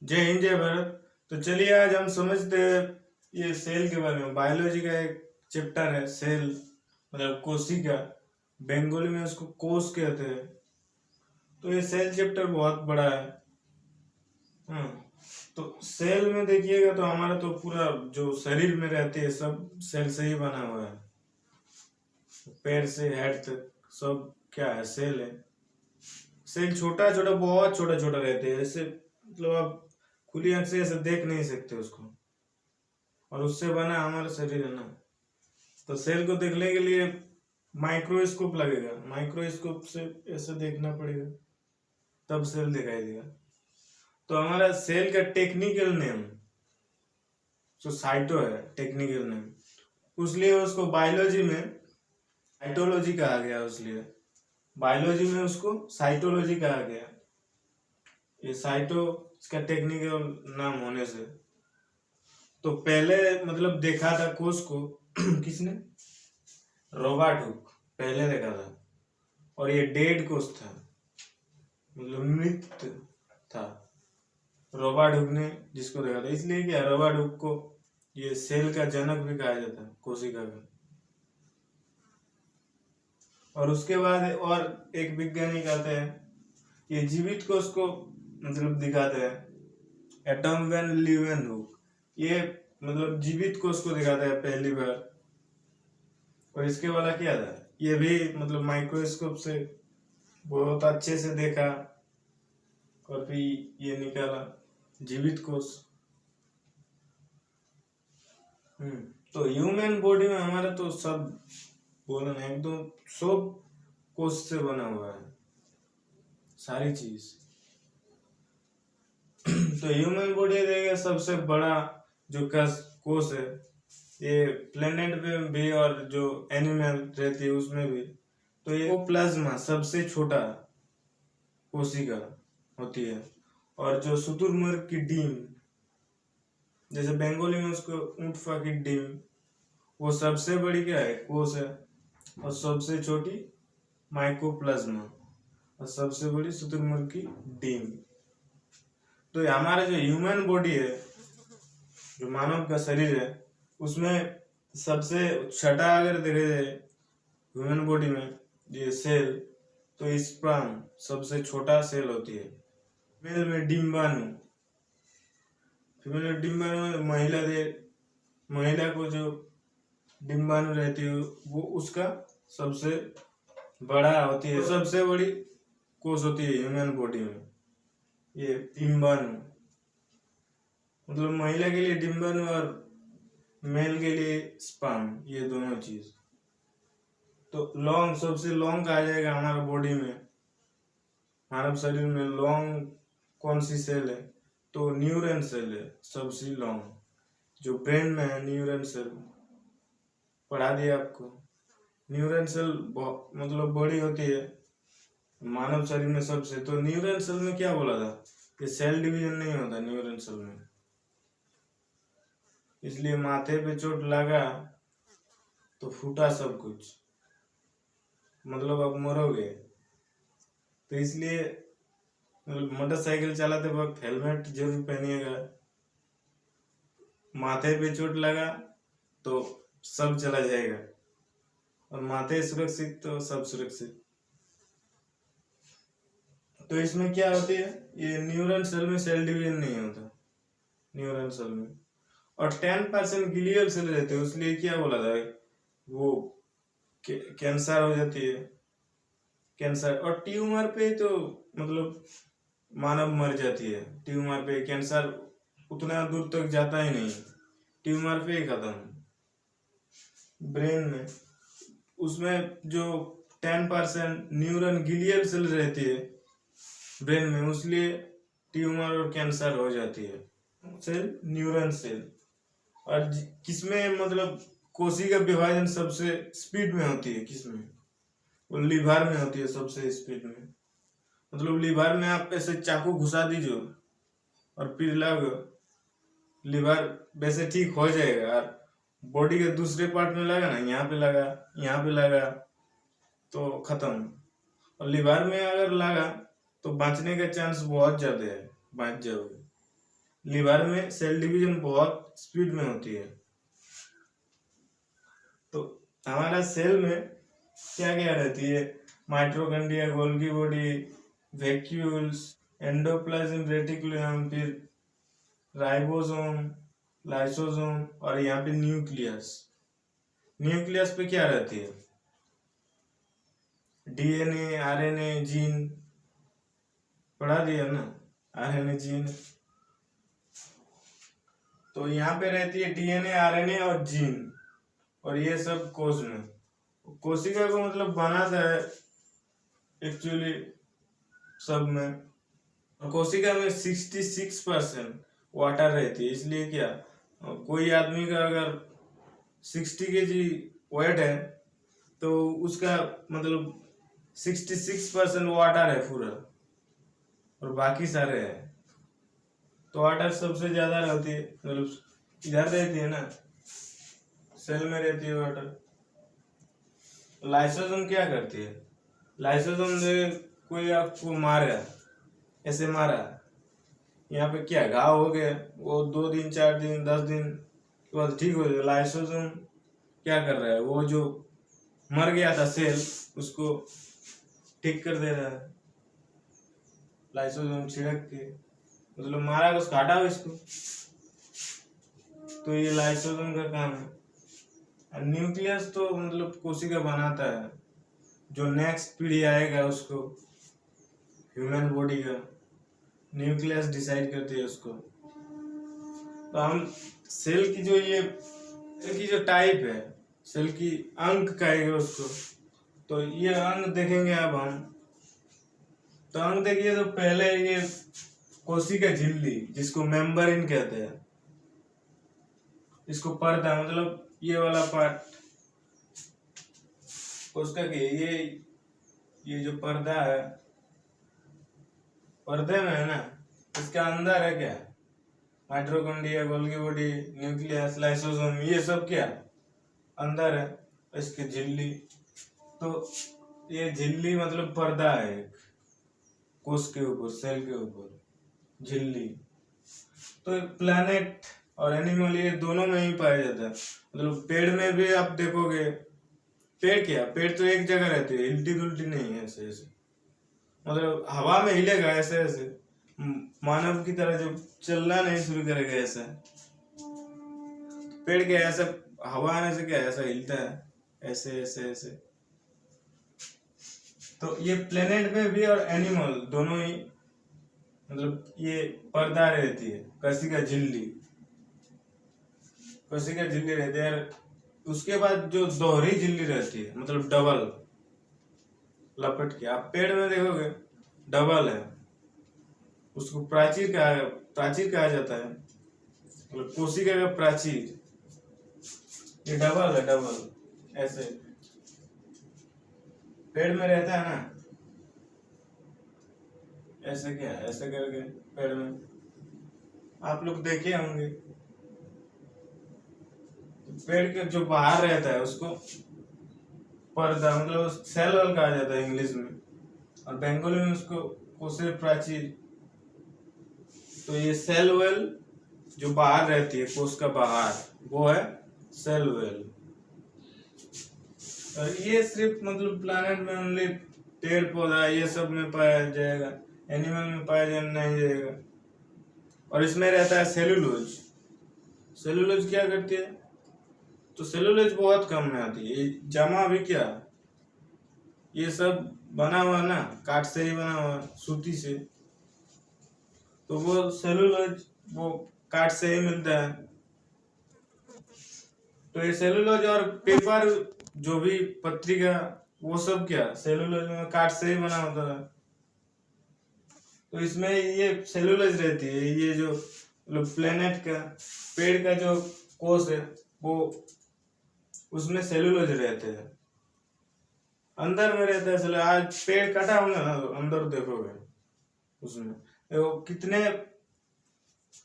जय हिंद जय भारत। तो चलिए आज हम समझते हैं ये सेल के बारे में। बायोलॉजी का एक चैप्टर है सेल, मतलब कोशिका। बंगाली में उसको कोश कहते हैं। तो ये सेल चैप्टर बहुत बड़ा है। हाँ, तो सेल में देखिएगा तो हमारा तो पूरा जो शरीर में रहते हैं सब सेल से ही बना हुआ है। पैर से हेड तक सब क्या है, सेल है। सेल छोटा छोटा, बहुत छोटा छोटा रहते हैं। ऐसे मतलब आप खुली आंख से ऐसे देख नहीं सकते उसको, और उससे बना हमारा शरीर है ना। तो सेल को देखने के लिए माइक्रोस्कोप लगेगा। माइक्रोस्कोप से ऐसे देखना पड़ेगा, तब सेल दिखाई देगा। तो हमारा सेल का टेक्निकल नेम जो साइटो है, टेक्निकल नेम, उसलिए उसको बायोलॉजी में साइटोलॉजी कहा गया। उसलिए बायोलॉजी में उसको साइटोलॉजी कहा गया। ये साइटो इसका टेक्निकल नाम होने से। तो पहले मतलब देखा था कोष को किसने? रॉबर्ट हुक पहले देखा था। और ये डेड कोष था, मतलब मृत था। रॉबर्ट हुक ने जिसको देखा था, इसलिए क्या रॉबर्ट हुक को ये सेल का जनक भी कहा जाता है, कोशिका का। और उसके बाद और एक वैज्ञानिक आते हैं, ये जीवित कोष को मतलब दिखाते हैं, एटम वैन लीeuwenhoek। ये मतलब जीवित कोष को दिखाता है पहली बार। और इसके वाला क्या था, ये भी मतलब माइक्रोस्कोप से बहुत अच्छे से देखा और फिर ये निकाला जीवित कोष। तो ह्यूमन बॉडी में हमारा तो सब बोला ना, एकदम सब कोष से बना हुआ है सारी चीज। तो ह्यूमन बॉडी देगा सबसे बड़ा जो कोष है। ये प्लेनेट में भी और जो एनिमल रहती है उसमें भी। तो ये प्लाज्मा सबसे छोटा कोशिका होती है। और जो शुतुरमुर्ग की डीम, जैसे बंगाली में उसको ऊंट की डीम, वो सबसे बड़ी क्या है, कोष है। और सबसे छोटी माइकोप्लाज्मा, और सबसे बड़ी शुतुरमुर्ग की डीम। तो हमारा जो ह्यूमन बॉडी है, जो मानव का शरीर है, उसमें सबसे छठा अगर देखे जाए ह्यूमन बॉडी में ये सेल, तो स्पर्म सबसे छोटा सेल होती है। मेल में डिम्बाणु, फीमेल में डिम्बाणु, महिला को जो डिम्बाणु रहती है वो उसका सबसे बड़ा होती है। सबसे बड़ी कोष होती है ह्यूमन बॉडी में ये डिम्बाणु। मतलब महिला के लिए डिम्बाणु और मेल के लिए स्पर्म, ये दोनों चीज। तो लॉन्ग, सबसे लॉन्ग कहा जाएगा हमारा बॉडी में, मानव शरीर में लॉन्ग कौन सी सेल है, तो न्यूरॉन सेल है सबसे लॉन्ग। जो ब्रेन में है न्यूरॉन सेल, पढ़ा दिया आपको। न्यूरॉन सेल मतलब बड़ी होती है मानव शरीर में सबसे। तो न्यूरॉन सेल में क्या बोला था कि सेल डिवीजन नहीं होता न्यूरॉन सेल में, इसलिए माथे पे चोट लगा तो फूटा सब कुछ, मतलब आप मरोगे। तो इसलिए मोटरसाइकिल चलाते वक्त हेलमेट जरूर पहनिएगा। माथे पे चोट लगा तो सब चला जाएगा, और माथे सुरक्षित तो सब सुरक्षित। तो इसमें क्या होती है, ये न्यूरॉन सेल में सेल डिवीजन नहीं होता न्यूरॉन सेल में। और 10% ग्लियल सेल रहते हैं, इसलिए क्या बोला था वो कैंसर हो जाती है, कैंसर। और ट्यूमर पे तो मतलब मानव मर जाती है ट्यूमर पे। कैंसर उतना दूर तक जाता ही नहीं, ट्यूमर पे ही खत्म। ब्रेन में उसमें जो 10% न्यूरॉन ग्लियल सेल रहती है ब्रेन में, इसलिए ट्यूमर और कैंसर हो जाती है सेल, न्यूरॉन सेल। और किसमें मतलब कोशिका विभाजन सबसे स्पीड में होती है, किसमें? वो लीवर में होती है सबसे स्पीड में। मतलब लीवर में आप ऐसे चाकू घुसा दीजिए और फिर लीवर वैसे ठीक हो जाएगा। और बॉडी के दूसरे पार्ट में लगा ना, यहाँ पे लगा, यहाँ पे लगा, तो खत्म। और लीवर में अगर लगा तो बचने का चांस बहुत ज्यादा है, बच जाओगे। लीवर में सेल डिवीजन बहुत स्पीड में होती है। तो हमारा सेल में क्या क्या रहती है, mitochondria, Golgi body, vacuoles, endoplasm reticulum, फिर राइबोसोम, लाइसोसोम और यहाँ पे न्यूक्लियस। न्यूक्लियस पे क्या रहती है, डीएनए, आरएनए, जीन, पढ़ा दिया ना, आरएनए जीन। तो यहाँ पे रहती है डीएनए, आरएनए और जीन, और ये सब कोश में। कोशिका को मतलब बनाता है एक्चुअली सब में। कोशिका में 66% वाटर रहती है, इसलिए क्या कोई आदमी का अगर 60 kg वेट है तो उसका मतलब 66% वाटर है पूरा, और बाकी सारे है। तो वाटर सबसे ज्यादा रहती है, मतलब इधर रहती है ना, सेल में रहती है वाटर। लाइसोसोम क्या करती है, लाइसोसोम ने कोई आपको मारा, ऐसे मारा, यहाँ पे क्या घाव हो गया, वो 2 दिन 4 दिन 10 दिन के बाद ठीक हो जाएगा। लाइसोसोम क्या कर रहा है, वो जो मर गया था सेल उसको ठीक कर दे रहा है। लाइसोसोम छिड़क के मतलब मारा, कुछ काटा हो इसको, तो ये लाइसोसोम का काम है। और न्यूक्लियस तो मतलब कोशिका बनाता है, जो नेक्स्ट पीढ़ी आएगा उसको, ह्यूमन बॉडी का न्यूक्लियस डिसाइड करती है उसको। तो हम सेल की जो ये की जो टाइप है, सेल की अंग कहेंगे उसको। तो ये अंग देखेंगे अब हम। तो अंग देखिए, तो पहले ये कोशिका झिल्ली, जिसको मेम्ब्रेन कहते हैं, इसको पर्दा मतलब ये वाला पार्ट कोशिका की, ये जो पर्दा है, पर्दे में है ना, इसके अंदर है क्या, mitochondria, Golgi body, nucleus, lysosome, ये सब क्या अंदर है। इसकी झिल्ली, तो ये झिल्ली मतलब पर्दा है एक कोश के ऊपर, सेल के ऊपर झिल्ली। तो प्लैनेट और एनिमल ये दोनों में ही पाया जाता है। मतलब पेड़ में भी आप देखोगे, पेड़ क्या, पेड़ तो एक जगह रहती है, हिलती डुलती नहीं है ऐसे ऐसे, मतलब हवा में हिलेगा ऐसे ऐसे, मानव की तरह जो चलना नहीं शुरू करेगा ऐसा। पेड़ क्या ऐसा हवा आने से क्या ऐसा हिलता है ऐसे ऐसे ऐसे। तो ये प्लेनेट में भी और एनिमल दोनों ही मतलब ये पर्दा रहती है, कोशिका झिल्ली, कोशिका झिल्ली रहती है। उसके बाद जो दोहरी झिल्ली रहती है, मतलब डबल लपट के, आप पेड़ में देखोगे डबल है, उसको प्राचीर कहा जाता है, मतलब कोशिका का प्राचीर, ये डबल है, डबल ऐसे पेड़ में रहता है ना, ऐसे क्या ऐसे करके पेड़ में आप लोग देखे होंगे। पेड़ के जो बाहर रहता है उसको पर्दा मतलब सेल वेल कहा जाता है इंग्लिश में, और बंगाली में उसको कोशिका प्राचीर। तो ये सेल वेल जो बाहर रहती है कोश का बाहर, वो है सेल वेल। और ये सिर्फ मतलब प्लैनेट में ओनली पेड़ पौधा ये सब में पाया जाएगा, एनिमल में पाया नहीं जाएगा। और इसमें रहता है सेलुलोज। सेलुलोज क्या करती है, तो सेलुलोज बहुत कम में आती है, ये जमा भी क्या, ये सब बना हुआ ना, काठ से ही बना हुआ, सूती से, तो वो सेलुलोज वो काठ से ही मिलता है। तो ये सेलुलोज और पेपर जो भी पत्रिका, वो सब क्या सेलुलोज में काठ से ही बना होता है। तो इसमें ये सेलुलोज रहती है, ये जो प्लेनेट का पेड़ का जो कोश है वो, उसमें सेलुलोज रहते हैं, अंदर में रहता है। आज पेड़ कटा होगा ना, तो अंदर देखोगे उसमें देखो कितने,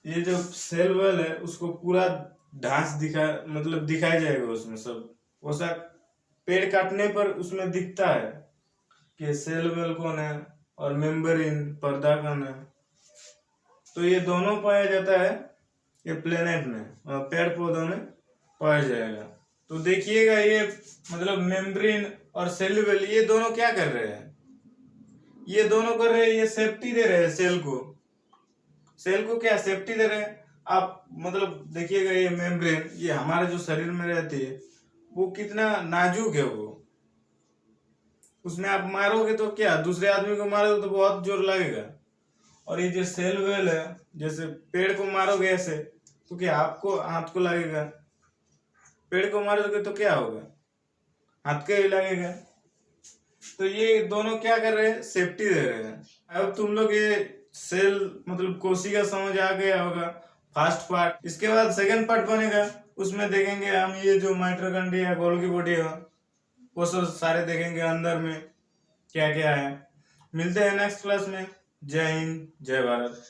ये जो सेल वेल है उसको पूरा ढांच मतलब दिखाया जाएगा उसमें सब, वो सब पेड़ काटने पर उसमें दिखता है कि सेल वेल कौन है और मेम्ब्रेन पर्दा कौन है। तो ये दोनों पाया जाता है ये प्लेनेट में, पेड़ पौधों में पाया जाएगा। तो देखिएगा ये मतलब मेम्ब्रेन और सेल्यूल ये दोनों क्या कर रहे हैं, ये दोनों कर रहे हैं, ये सेफ्टी दे रहे हैं सेल को क्या सेफ्टी दे रहे हैं। आप मतलब देखिएगा ये मेम्ब्रेन ये हमारे जो शरीर में रहती है वो कितना नाजुक है, वो उसमें आप मारोगे तो क्या दूसरे आदमी को मारोगे तो बहुत जोर लगेगा, और ये जो सेल वेल है जैसे पेड़ को मारोगे ऐसे तो क्या आपको हाथ को लगेगा, पेड़ को मारोगे तो क्या होगा हाथ के ही लगेगा। तो ये दोनों क्या कर रहे हैं सेफ्टी दे रहे हैं। अब तुम लोग ये सेल मतलब कोशिका समझ आ गया होगा फर्स्ट पार्ट। इसके बाद सेकंड पार्ट बनेगा, उसमें देखेंगे हम ये जो माइटोकॉन्ड्रिया गोल्गी बॉडी है वो सब सारे देखेंगे अंदर में क्या क्या है। मिलते हैं नेक्स्ट क्लास में। जय हिंद जय भारत।